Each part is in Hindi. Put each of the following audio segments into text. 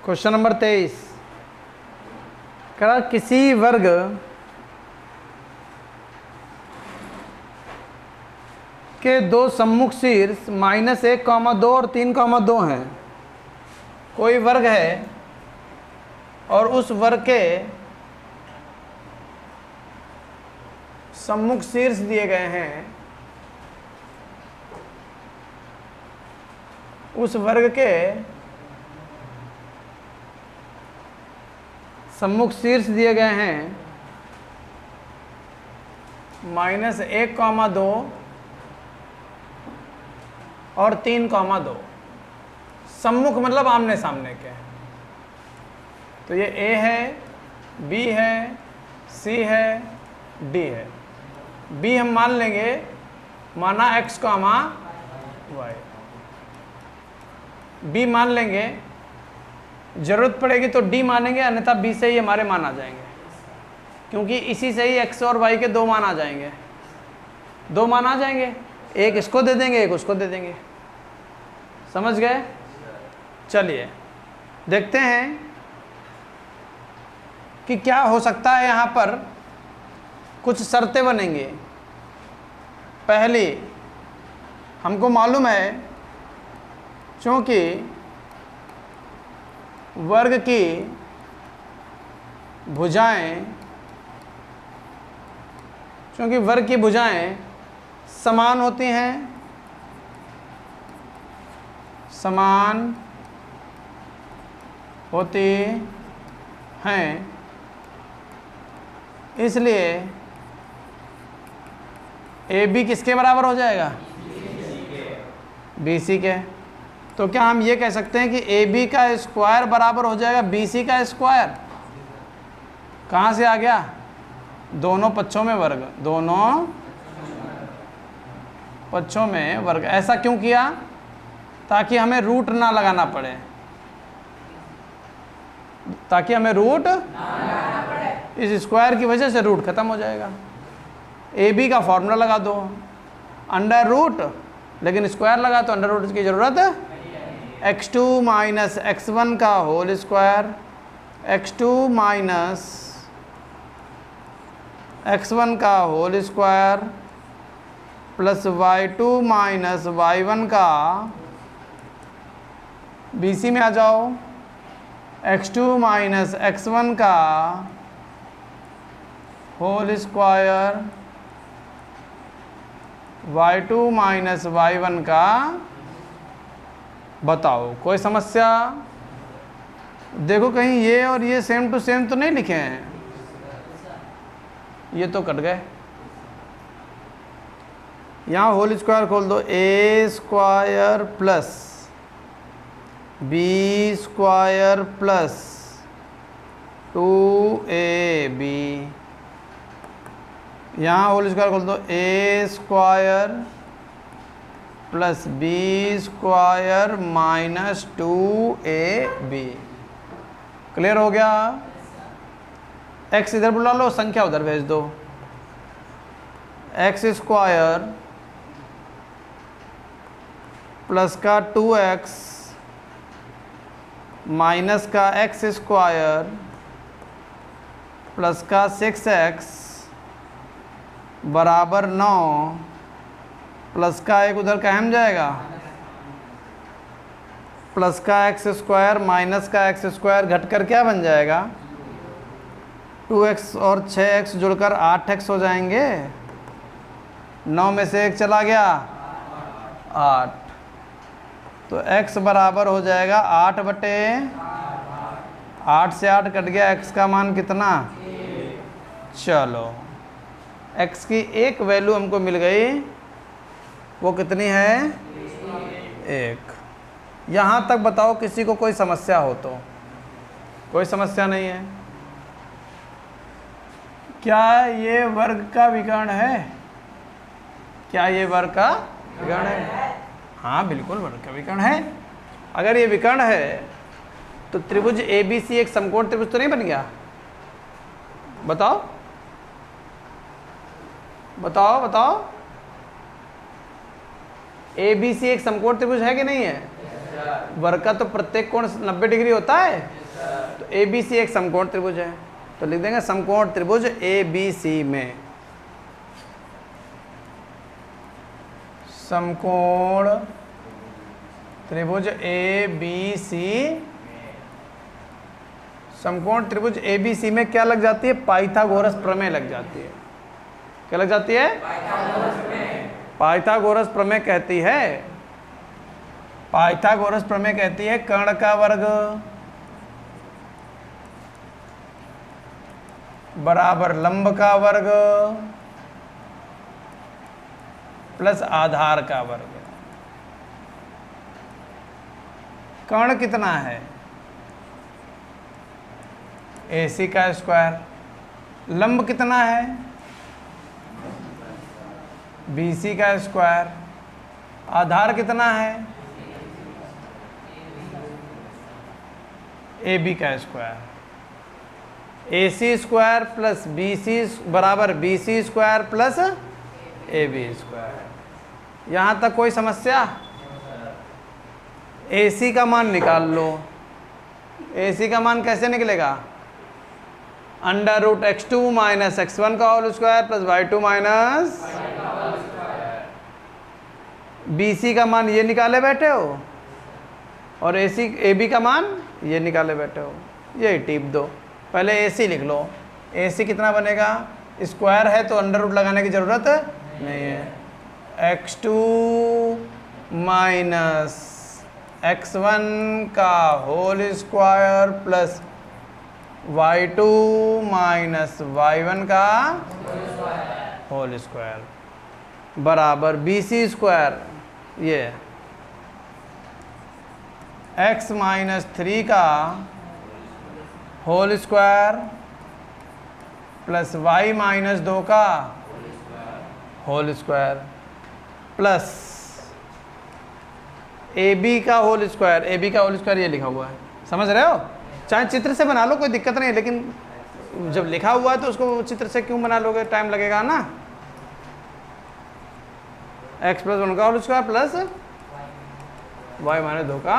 क्वेश्चन नंबर 23 करा किसी वर्ग के दो सम्मुख शीर्ष -1, 2 और 3, 2 हैं। कोई वर्ग है और उस वर्ग के सम्मुख शीर्ष दिए गए हैं। उस वर्ग के सम्मुख शीर्ष दिए गए हैं -1, 2 और 3, 2। सम्मुख मतलब आमने सामने के। तो ये ए है, बी है, सी है, डी है। बी हम मान लेंगे माना x, y। बी मान लेंगे, जरूरत पड़ेगी तो डी मानेंगे, अन्यथा बी से ही हमारे मान आ जाएंगे, क्योंकि इसी से ही x और y के 2 मान आ जाएंगे। 2 मान आ जाएंगे, एक इसको दे देंगे, एक उसको दे देंगे। समझ गए? चलिए देखते हैं कि क्या हो सकता है। यहाँ पर कुछ शर्तें बनेंगी। पहली, हमको मालूम है चूँकि वर्ग की भुजाएं समान होती हैं, इसलिए ए बी किसके बराबर हो जाएगा? बी सी के। तो क्या हम ये कह सकते हैं कि ए बी का स्क्वायर बराबर हो जाएगा बी सी का स्क्वायर? कहाँ से आ गया? दोनों पक्षों में वर्ग, दोनों पक्षों में वर्ग। ऐसा क्यों किया? ताकि हमें रूट ना लगाना पड़े, इस स्क्वायर की वजह से रूट खत्म हो जाएगा। ए बी का फॉर्मूला लगा दो, अंडर रूट, लेकिन स्क्वायर लगा तो अंडर रूट की जरूरत है। x2 - x1 का होल स्क्वायर, x2 - x1 का whole square plus y2 - y1 का, BC में आ जाओ, x2 - x1 का होल स्क्वायर y2 - y1 का। बताओ कोई समस्या? देखो कहीं ये और ये सेम टू सेम तो नहीं लिखे हैं, ये तो कट गए। यहाँ होल स्क्वायर खोल दो, a square plus b square plus 2ab। यहाँ होल स्क्वायर खोल दो, a square plus b square -2ab। Clear हो गया? x इधर बुला लो, संख्या उधर भेज दो। x स्क्वायर प्लस का 2x माइनस का x स्क्वायर प्लस का 6x बराबर 9, प्लस का एक उधर कहम जाएगा, प्लस का x स्क्वायर माइनस का x स्क्वायर घटकर क्या बन जाएगा? 2x और 6x जुड़कर 8x हो जाएंगे। 9 में से 1 चला गया, 8। तो x बराबर हो जाएगा 8 से 8 कट गया, x का मान कितना? चलो x की एक वैल्यू हमको मिल गई, वो कितनी है? 1। यहाँ तक बताओ किसी को कोई समस्या हो तो? कोई समस्या नहीं है। क्या ये वर्ग का विकर्ण है? क्या ये वर्ग का विकर्ण है? हाँ बिल्कुल वर्ग का विकर्ण है। अगर ये विकर्ण है तो त्रिभुज ABC एक समकोण त्रिभुज तो नहीं बन गया? बताओ बताओ बताओ। ABC एक समकोण त्रिभुज है कि नहीं है? वर्ग का तो प्रत्येक कोण 90 डिग्री होता है। तो ABC एक समकोण त्रिभुज है, तो लिख देंगे समकोण त्रिभुज ABC में, समकोण त्रिभुज ABC, समकोण त्रिभुज ABC में क्या लग जाती है? पाइथागोरस प्रमेय लग जाती है। क्या लग जाती है? पाइथागोरस प्रमेय कहती है, पाइथागोरस प्रमेय कहती है कर्ण का वर्ग बराबर लंब का वर्ग प्लस आधार का वर्ग। कर्ण कितना है? AC का स्क्वायर। लंब कितना है? BC का स्क्वायर। आधार कितना है? AB का square. AC square plus BC बराबर BC square plus AB square. यहाँ तक कोई समस्या? AC का मान निकाल लो। AC का मान कैसे निकलेगा? Under root x2 minus x1 का whole square plus y2 minus. BC का मान ये निकाले बैठे हो और AB का मान ये निकाले बैठे हो, यही टिप दो। पहले AC लिख लो। AC कितना बनेगा? स्क्वायर है तो अंडर रूट लगाने की ज़रूरत नहीं है। x2 माइनस x1 का whole square plus y2 minus y1 का होल स्क्वायर बराबर BC स्क्वायर, ये x माइनस 3 का whole square plus y minus 2 का होल स्क्वायर प्लस AB का होल स्क्वायर। AB का होल स्क्वायर ये लिखा हुआ है, समझ रहे हो? चाहे चित्र से बना लो, कोई दिक्कत नहीं है, लेकिन जब लिखा हुआ है तो उसको चित्र से क्यों बना लोगे? टाइम लगेगा ना। x प्लस 1 का whole square plus y minus 2 का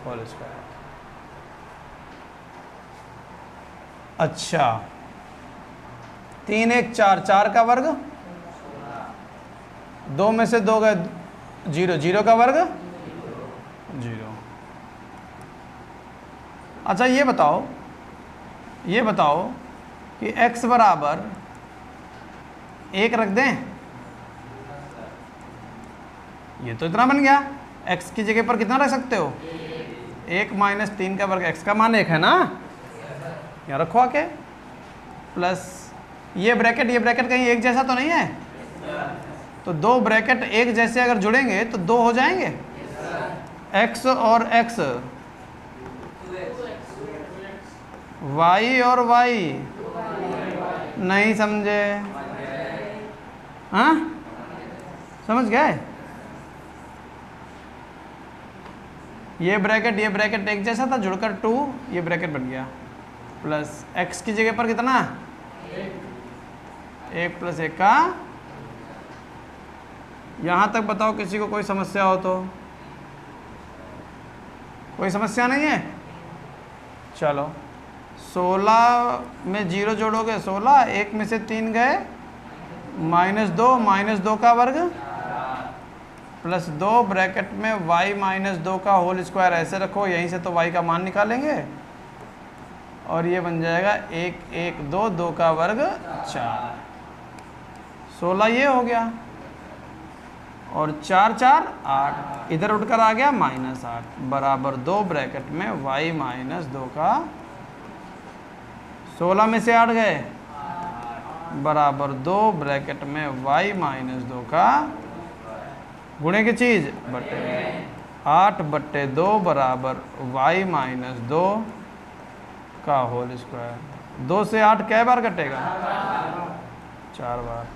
होल स्क्वायर। अच्छा, 3 1 4, 4 का वर्ग, 2 में से 2 गए 0, 0 का वर्ग 0। अच्छा ये बताओ कि x बराबर 1 रख दें, ये तो इतना बन गया। x की जगह पर कितना रख सकते हो? 1 माइनस 3 का वर्ग, x का मान 1 है ना, यहाँ रखो आके, प्लस ये ब्रैकेट कहीं एक जैसा तो नहीं है? तो दो ब्रैकेट एक जैसे अगर जुड़ेंगे तो 2 हो जाएंगे। x और x, y और y, नहीं समझे? हाँ, समझ गए? ये ब्रैकेट एक जैसा था, जुड़कर 2, ये ब्रैकेट बन गया, प्लस x की जगह पर कितना? 1 प्लस 1 का। यहाँ तक बताओ किसी को कोई समस्या हो तो? कोई समस्या नहीं है? चलो, 16 में 0 जोड़ोगे 16, 1 में से 3 गए माइनस 2 का वर्ग प्लस 2 ब्रैकेट में y माइनस 2 का होल स्क्वायर, ऐसे रखो, यहीं से तो y का मान निकालेंगे और ये बन जाएगा 1 1 2, 2 का वर्ग 4, 16 ये हो गया और 4 4 8, इधर उठकर आ गया -8 बराबर 2 ब्रैकेट में y माइनस 2 का, 16 में से 8 गए बराबर 2 ब्रैकेट में y माइनस 2 का, गुणे की चीज़ बटे 8 बटे 2 बराबर y माइनस 2 का होल स्क्वायर। 2 से 8 कै बार कटेगा? 4 बार।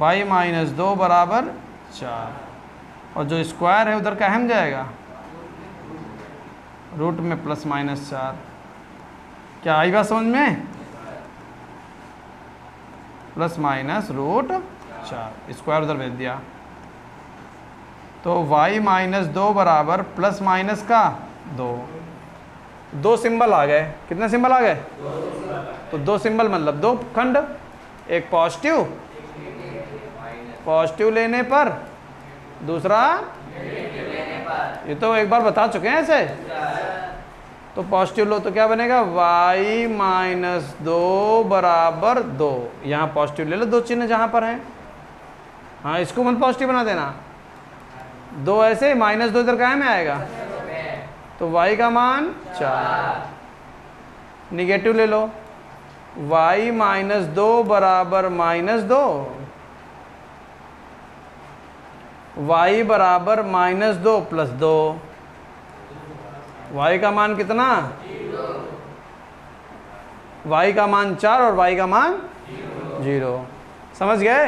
y माइनस 2 बराबर 4 और जो स्क्वायर है उधर का अहम जाएगा, रूट में प्लस माइनस 4। क्या आई बात समझ में? प्लस माइनस रूट 4, स्क्वायर उधर भेज दिया। तो y माइनस 2 बराबर प्लस माइनस का 2। दो सिंबल आ गए। कितने सिंबल आ गए? तो दो सिंबल मतलब दो खंड, एक पॉजिटिव लेने पर, दूसरा ये तो एक बार बता चुके हैं ऐसे। तो पॉजिटिव लो तो क्या बनेगा? y माइनस 2 बराबर 2। यहाँ पॉजिटिव ले लो, दो चिन्ह जहाँ पर हैं। हाँ, इसको मत पॉजिटिव बना देना। 2 ऐसे, माइनस 2 इधर क्या में आएगा? तो y का मान 4। निगेटिव ले लो, y माइनस 2 बराबर माइनस 2, y बराबर माइनस 2 प्लस 2। y का मान कितना? y का मान 4 और y का मान 0। समझ गए?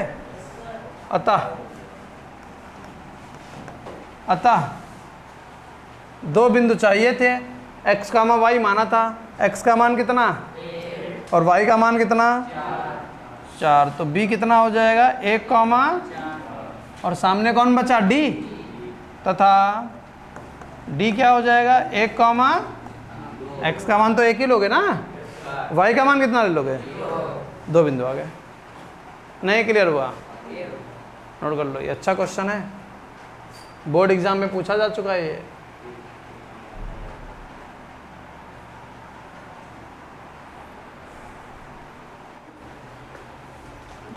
अतः दो बिंदु चाहिए थे। x कामा y माना था। x का मान कितना और y का मान कितना? 4। तो b कितना हो जाएगा? 1 कॉमा और सामने कौन बचा? d। तथा d क्या हो जाएगा? 1 कॉमा, x का मान तो 1 ही लोगे ना, y का मान कितना ले लोगे? 2 बिंदु आ गए। नहीं क्लियर हुआ? नोट कर लो, ये अच्छा क्वेश्चन है, बोर्ड एग्जाम में पूछा जा चुका है ये।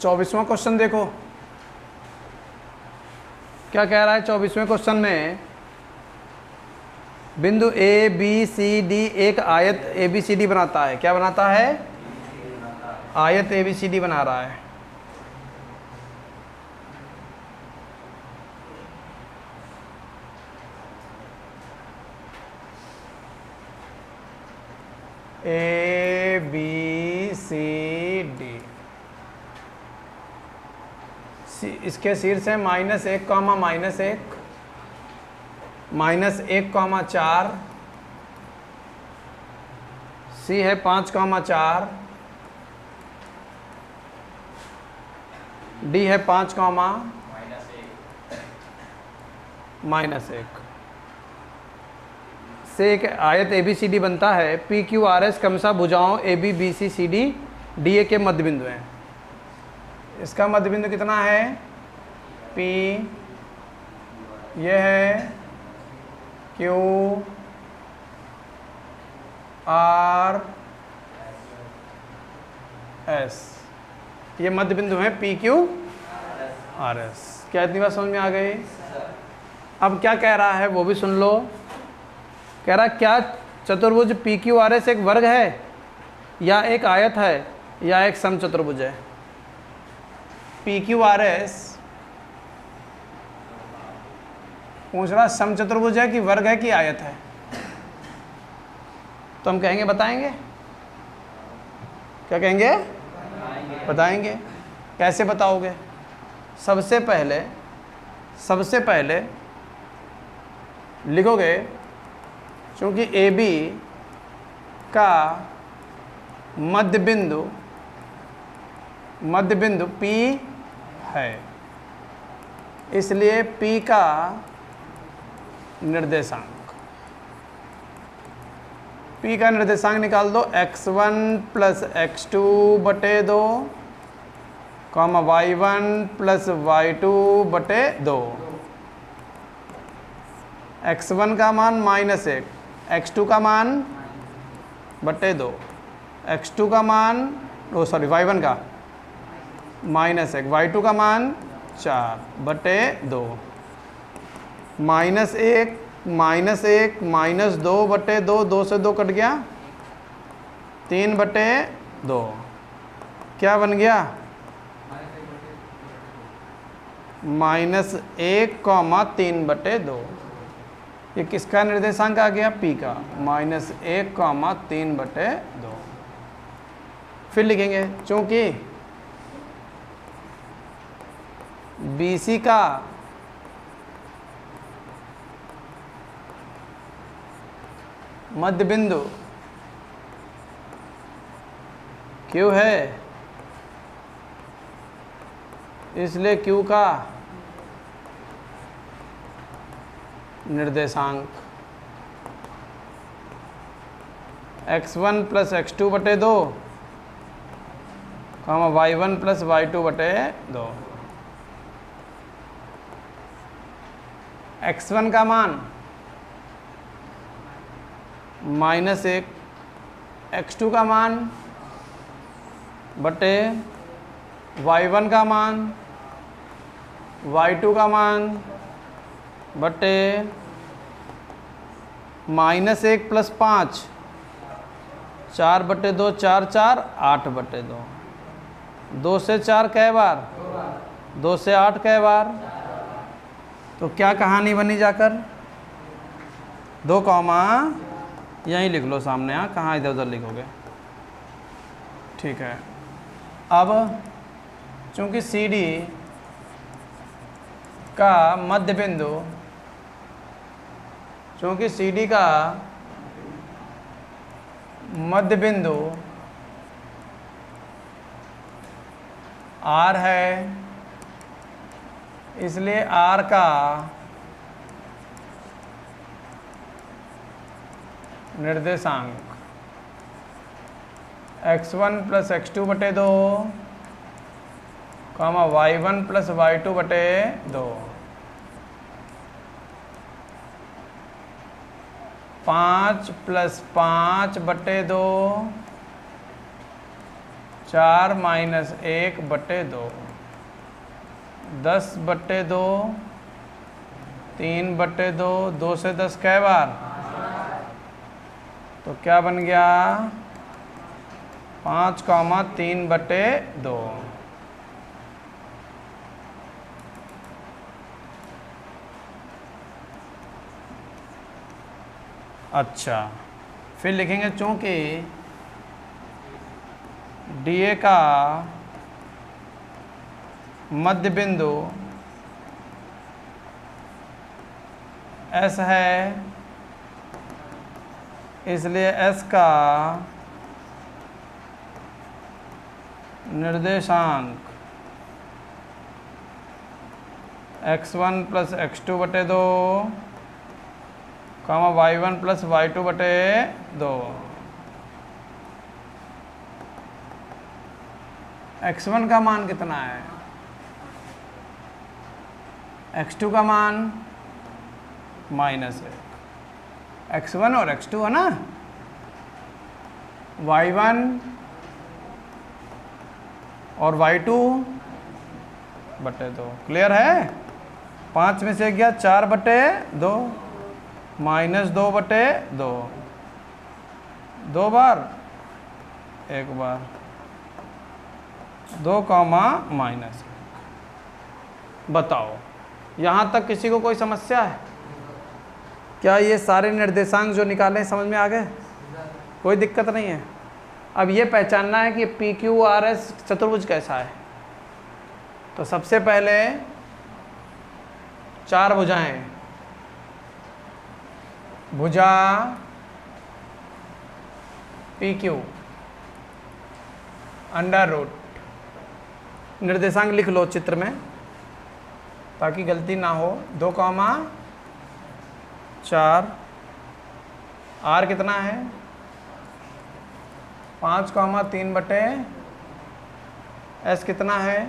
चौबीसवां क्वेश्चन देखो क्या कह रहा है। 24वें क्वेश्चन में बिंदु ए बी सी डी एक आयत ए बी सी डी बनाता है। क्या बनाता है? आयत ए बी सी डी बना रहा है। ए बी सी डी, इसके शीर्ष है -1 कॉमा -1, -1 कॉमा 4, सी है 5 कॉमा 4, डी है 5 कॉमा -1। से एक आयत ए बी सी डी बनता है। पी क्यू आर एस क्रमशः भुजाओं A B B C C D D A के मध्य बिंदु हैं। इसका मध्य बिंदु कितना है? P, यह है Q R S, ये मध्य बिंदु है P Q R S। क्या इतनी बात समझ में आ गई? अब क्या कह रहा है वो भी सुन लो। कह रहा क्या चतुर्भुज P Q R S एक वर्ग है या एक आयत है या एक समचतुर्भुज है? P Q R S पूछ रहा समचतुर्भुज है कि वर्ग है कि आयत है? तो हम कहेंगे बताएंगे। क्या कहेंगे? बताएंगे। कैसे बताओगे? सबसे पहले लिखोगे, क्योंकि ए बी का मध्य बिंदु P है, इसलिए P का निर्देशांक, P का निर्देशांक निकाल दो। x1 प्लस x2 बटे 2 कॉमा y1 प्लस y2 बटे 2। x1 का मान -1, x2 का मान बटे 2, x2 का मान y1 का -1, y2 का मान 4 बटे 2, -1 -2 बटे 2, 2 से 2 कट गया, 3 बटे 2। क्या बन गया? -1 कॉमा 3 बटे 2। ये किसका निर्देशांक आ गया? P का, -1 कॉमा 3 बटे 2। फिर लिखेंगे, चूंकि BC का मध्य बिंदु Q है, इसलिए Q का निर्देशांक x1 प्लस x2 बटे 2 कॉमा y1 प्लस y2 बटे 2। x1 का मान -1, x2 का मान बटे y1 का मान, y2 का मान बटे -1 प्लस 5, 4 बटे 2, 4 4, 8 बटे 2। 2 से 4 कै बार? 2 से 8 कै बार? तो क्या कहानी बनी जाकर? 2 कॉमा यहीं लिख लो सामने, हाँ, कहाँ इधर उधर लिखोगे। ठीक है। अब चूंकि CD का मध्य बिंदु, चूंकि CD का मध्य बिंदु R है, इसलिए R का निर्देशांक x1 प्लस x2 बटे 2 कॉमा y1 प्लस y2 बटे 2। 5 प्लस 5 बटे 2, 4 माइनस 1 बटे 2, 10 बटे 2, 3 बटे 2, 2 से 10 कै बार? तो क्या बन गया? 5 कॉमा 3 बटे 2। अच्छा, फिर लिखेंगे चूंकि DA का मध्य बिंदु S है, इसलिए S का निर्देशांक x1 प्लस x2 बटे 2 कॉमा y1 प्लस y2 बटे 2। x1 का मान कितना है? x2 का मान -1। x1 और x2 है ना, y1 और y2 बटे 2। क्लियर है? 5 में से गया 4 बटे 2, -2 बटे 2, 2 बार, 1 बार, 2 कॉमा -1। बताओ, यहाँ तक किसी को कोई समस्या है? क्या ये सारे निर्देशांक जो निकाले समझ में आ गए? कोई दिक्कत नहीं है। अब ये पहचानना है कि PQRS चतुर्भुज कैसा है। तो सबसे पहले 4 भुजाएं, भुजा PQ अंडर रूट, निर्देशांक लिख लो चित्र में ताकि गलती ना हो। 2 कॉमा 4, R कितना है? 5 कॉमा 3 बटे S कितना है?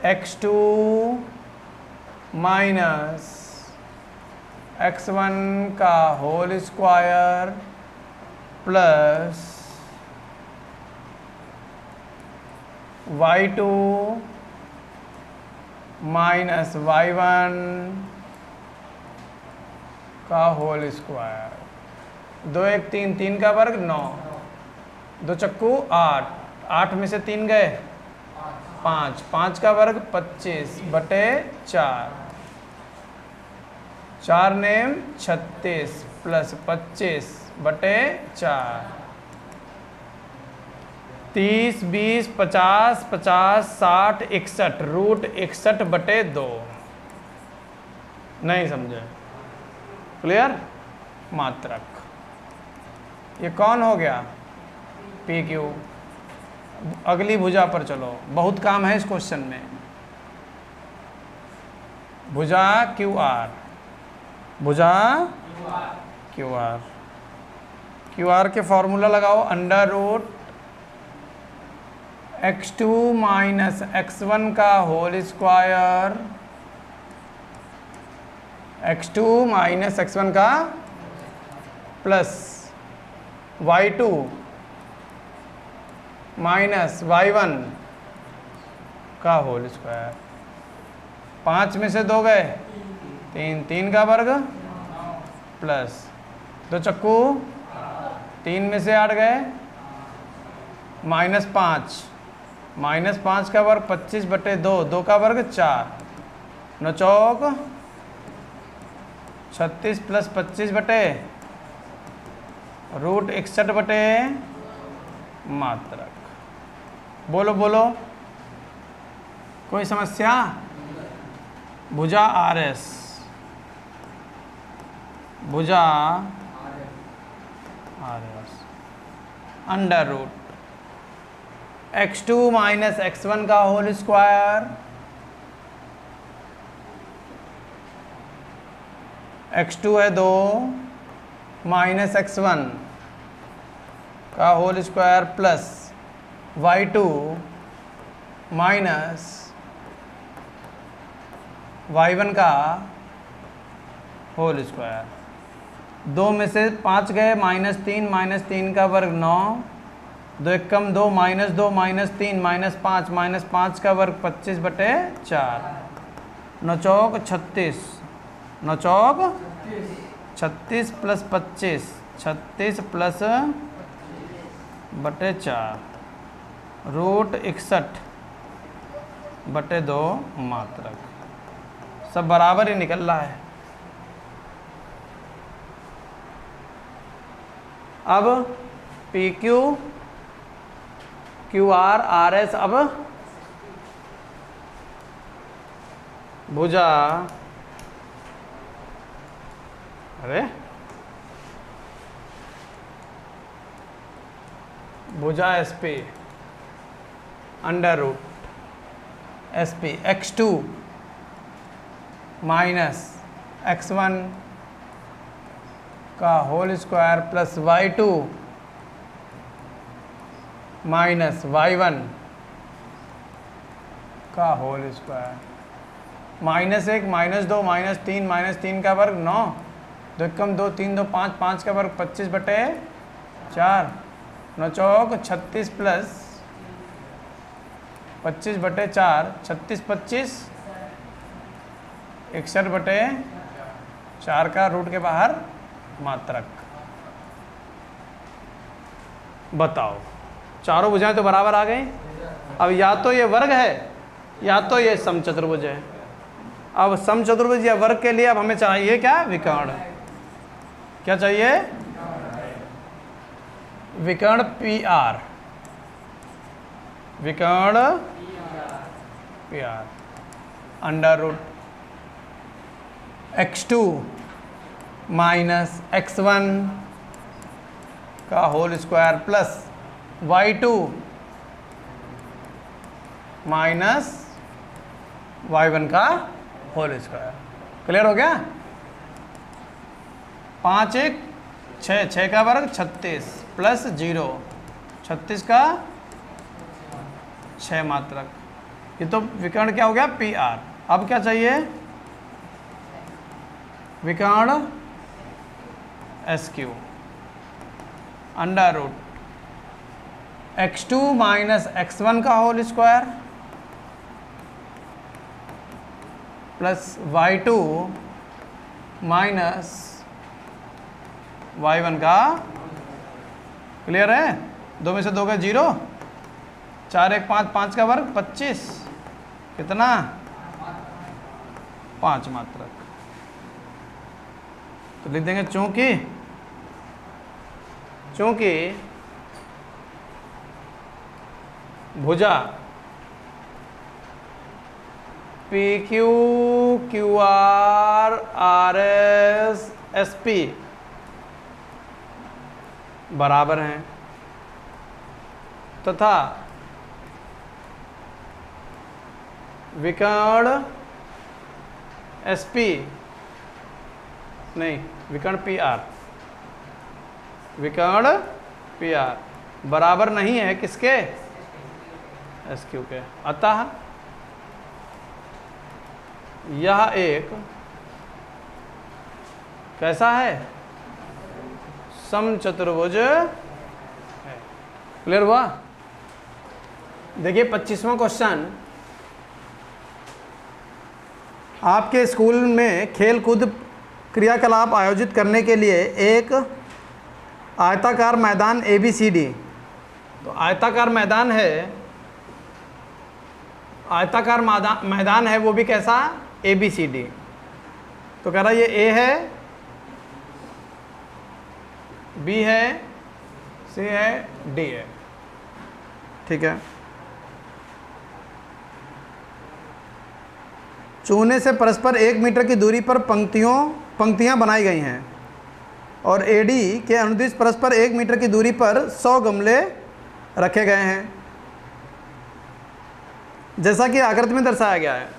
x2 माइनस x1 का whole square plus y2 minus y1 का होल स्क्वायर। 2 1 3, 3 का वर्ग 9, 2 चक्कू 8, 8 में से 3 गए 5, 5 का वर्ग 25 बटे 4, 4 नेम 36 प्लस 25 बटे 4, 30 20 50 50 60 61, रूट 61 बटे 2। नहीं समझे? क्लियर? मात्रक। ये कौन हो गया? PQ। अगली भुजा पर चलो, बहुत काम है इस क्वेश्चन में। भुजा क्यू आर, भुजा क्यू आर, क्यू आर के फॉर्मूला लगाओ, under root x2 minus x1 का whole square, x2 minus x1 का प्लस y2 माइनस y1 का होल स्क्वायर। 5 में से 2 गए 3, 3 का वर्ग प्लस 2 चक्कू 3 में से 8 गए -5, -5 का वर्ग 25/2, 2 का वर्ग 4, 9 चौक 36 प्लस 25 बटे रूट 61 बटे मात्रक। बोलो बोलो, कोई समस्या? भुजा आर एस, भुजा R S under root x2 minus x1 का होल स्क्वायर, x2 है 2 माइनस x1 का whole square plus y2 minus y1 का होल स्क्वायर। 2 में से 5 गए -3 का वर्ग 9, 2 एकम 2 -2 -3 -5 -5 का वर्ग 25/4, 9 चौक 36, 9 चौक 36 प्लस 25 36 प्लस बटे 4 रूट 61 बटे 2 मात्रक। सब बराबर ही निकल रहा है। अब P Q Q R R S, अब भुजा, अरे भुजा S P under root S P x2 minus x1 का whole square plus y2 minus y1 का होल स्क्वायर, -1 -2 -3 -3 का वर्ग 9, 2 एकम 2 3 2 5 5 का वर्ग 25/4, 9 चौक 36 प्लस 25/4, 36 25 61/4 का रूट के बाहर मात्रक। बताओ, चारों भुजाएं तो बराबर आ गई। अब या तो ये वर्ग है या तो ये समचतुर्भुज है। अब समचतुर्भुज या वर्ग के लिए अब हमें चाहिए क्या? विकर्ण। क्या चाहिए? विकर्ण पी आर, विकर्ण P R under root x2 minus x1 का whole square plus y2 minus y1 का होल स्क्वायर। क्लियर हो गया? 5 1 6, 6 का वर्ग 36 प्लस 0, 36 का 6 मात्रक। ये तो विकर्ण क्या हो गया? P R. अब क्या चाहिए? विकर्ण S Q under root x2 minus x1 का whole square plus y2 minus y1 का। क्लियर है? 2 में से 2 का 0, 4 1 5 5 का वर्ग 25, कितना? 5 मात्रक। तो लिख देंगे चूंकि भुजा P Q Q R R S S P बराबर हैं तथा विकर्ण SP नहीं, विकर्ण PR, विकर्ण PR बराबर नहीं है किसके? SQ के। अतः यह एक कैसा है? समचतुर्भुज है। क्लियर हुआ? देखिए 25वां क्वेश्चन, आपके स्कूल में खेल कूद क्रियाकलाप आयोजित करने के लिए एक आयताकार मैदान ABCD, तो आयताकार मैदान है, आयताकार मैदान है, वो भी कैसा? ABCD। तो कह रहा ये A है, B है, C है, D है। ठीक है। चूने से परस्पर 1 मीटर की दूरी पर पंक्तियां बनाई गई हैं और AD के अनुदिश परस्पर 1 मीटर की दूरी पर 100 गमले रखे गए हैं, जैसा कि आकृति में दर्शाया गया है।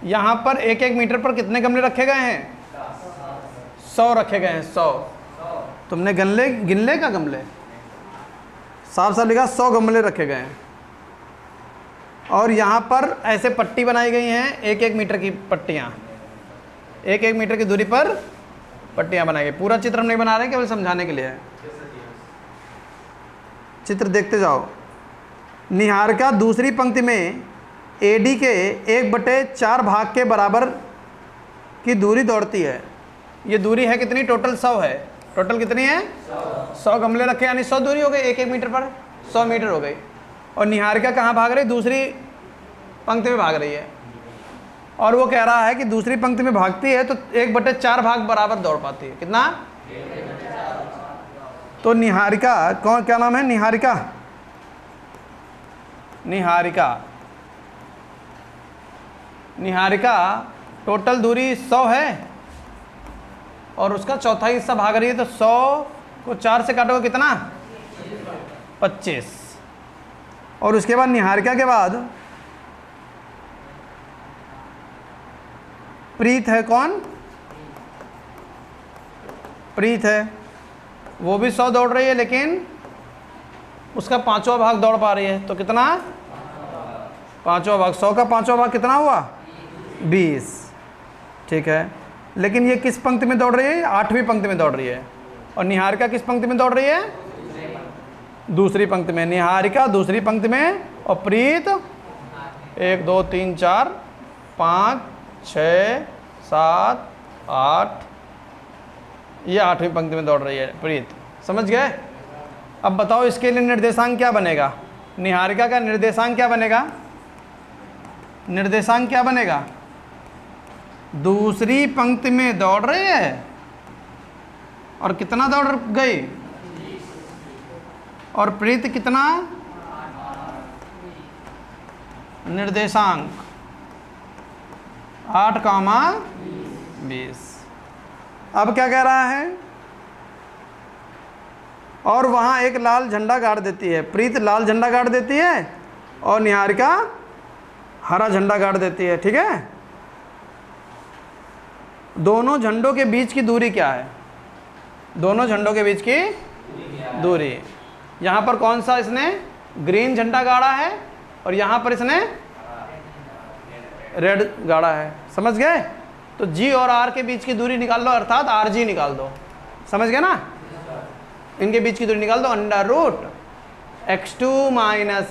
यहाँ पर 1-1 मीटर पर कितने गमले रखे गए हैं? 100 रखे गए हैं। 100 तुमने गिनले का गमले साफ साफ लिखा, 100 गमले रखे गए हैं। और यहाँ पर ऐसे पट्टी बनाई गई हैं, 1-1 मीटर की पट्टियाँ, 1-1 मीटर की दूरी पर पट्टियाँ बनाई गई। पूरा चित्र हम नहीं बना रहे, केवल समझाने के लिए है। चित्र देखते जाओ। निहारिका दूसरी पंक्ति में AD के 1/4 भाग के बराबर की दूरी दौड़ती है। ये दूरी है कितनी? टोटल 100 है। टोटल कितनी है? 100 गमले रखे, यानी 100 दूरी हो गई, 1-1 मीटर पर 100 मीटर हो गई। और निहारिका कहाँ भाग रही? दूसरी पंक्ति में भाग रही है। और वो कह रहा है कि दूसरी पंक्ति में भागती है तो 1/4 भाग बराबर दौड़ पाती है। कितना? तो निहारिका कौन, क्या नाम है? निहारिका। निहारिका टोटल दूरी 100 है और उसका चौथा हिस्सा भाग रही है, तो 100 को 4 से काटोगे कितना? 25। और उसके बाद निहारिका के बाद प्रीत है। कौन? प्रीत है, वो भी 100 दौड़ रही है, लेकिन उसका 5वां भाग दौड़ पा रही है। तो कितना? 5वां भाग। 100 का 5वां भाग कितना हुआ? 20। ठीक है। लेकिन ये किस पंक्ति में दौड़ रही है? 8वीं पंक्ति में दौड़ रही है। और निहारिका किस पंक्ति में दौड़ रही है? दूसरी पंक्ति में। निहारिका दूसरी पंक्ति में और प्रीत 1 2 3 4 5 6 7 8, ये 8वीं पंक्ति में दौड़ रही है प्रीत। समझ गए? अब बताओ इसके लिए निर्देशांक क्या बनेगा? निहारिका का निर्देशांक क्या बनेगा? निर्देशांक क्या बनेगा? दूसरी पंक्ति में दौड़ रही है और कितना दौड़ गई? और प्रीत कितना? निर्देशांक 8,20। अब क्या कह रहा है? और वहां एक लाल झंडा गाड़ देती है। प्रीत लाल झंडा गाड़ देती है और निहारिका हरा झंडा गाड़ देती है। ठीक है। दोनों झंडों के बीच की दूरी क्या है? दोनों झंडों के बीच की दूरी, यहाँ पर कौन सा इसने ग्रीन झंडा गाड़ा है और यहाँ पर इसने रेड गाड़ा है। समझ गए? तो G और R के बीच की दूरी निकाल लो, अर्थात RG निकाल दो। समझ गए ना? इनके बीच की दूरी निकाल दो। √x2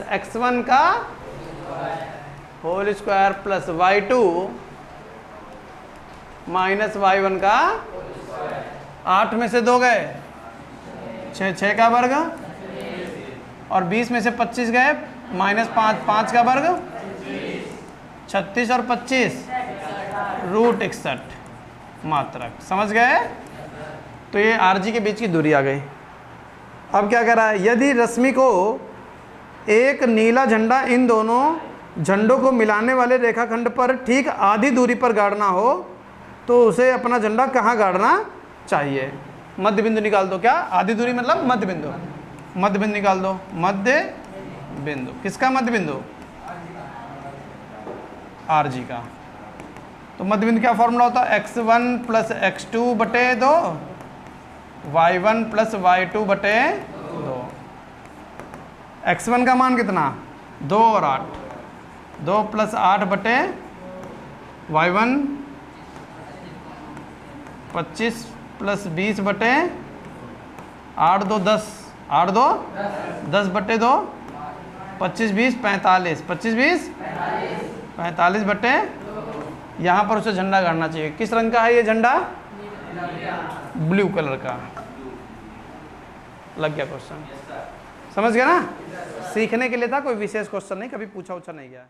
- x1 का whole square plus y2 - y1 का 8 में से 2 गए 6 का वर्ग और 20 में से 25 गए -5 5 का वर्ग 36 और 25 √61 मात्रक। समझ गए? तो ये RG के बीच की दूरी आ गई। अब क्या कह रहा है? यदि रश्मि को एक नीला झंडा इन दोनों झंडों को मिलाने वाले रेखाखंड पर ठीक आधी दूरी पर गाड़ना हो तो उसे अपना झंडा कहाँ गाड़ना चाहिए? मध्य बिंदु निकाल दो। क्या आधी दूरी मतलब मध्य बिंदु? मध्य बिंदु निकाल दो। मध्य बिंदु किसका? मध्य बिंदु RG का। तो मध्य बिंदु क्या फॉर्मूला होता है, x1 प्लस x2 बटे 2, y1 प्लस y2 बटे 2। x1 का मान कितना, 2 और 8, 2 प्लस 8 बटे y1 25 प्लस 20 बटे 8 2 10, 8 2 10 बटे 2, 25 20 45, 25 20 45 बटे, यहाँ पर उसे झंडा गाड़ना चाहिए। किस रंग का है ये झंडा, ब्लू कलर का। लग गया क्वेश्चन, समझ गया ना, सीखने के लिए था, कोई विशेष क्वेश्चन नहीं, कभी पूछा उछा नहीं गया।